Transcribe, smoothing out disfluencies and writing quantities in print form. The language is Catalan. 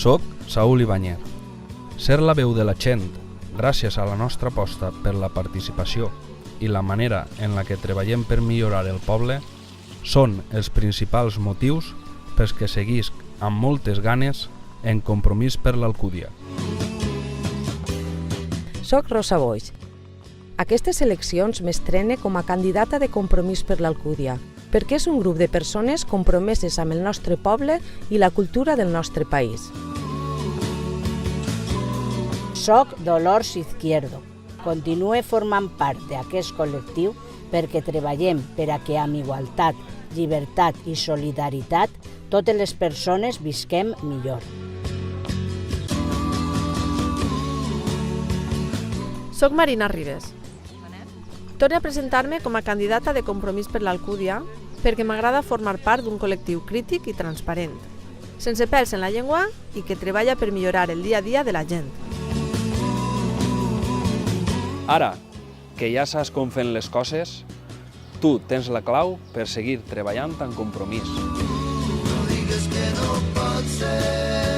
Soc Saúl Ibanyer. Ser la veu de la gent, gràcies a la nostra aposta per la participació i la manera en la que treballem per millorar el poble, són els principals motius pels que seguisc amb moltes ganes en Compromís per l'Alcúdia. Soc Rosa Boix. Aquestes eleccions m'estrene com a candidata de Compromís per l'Alcúdia, perquè és un grup de persones compromeses amb el nostre poble i la cultura del nostre país. Soc Dolors Izquierdo. Continue formant part d'aquest col·lectiu perquè treballem per a que amb igualtat, llibertat i solidaritat totes les persones visquem millor. Soc Marina Ribes. Torno a presentar-me com a candidata de Compromís per l'Alcúdia perquè m'agrada formar part d'un col·lectiu crític i transparent, sense pèls en la llengua i que treballa per millorar el dia a dia de la gent. Ara, que ja saps com fem les coses, tu tens la clau per seguir treballant en compromís. No digues que no pot ser.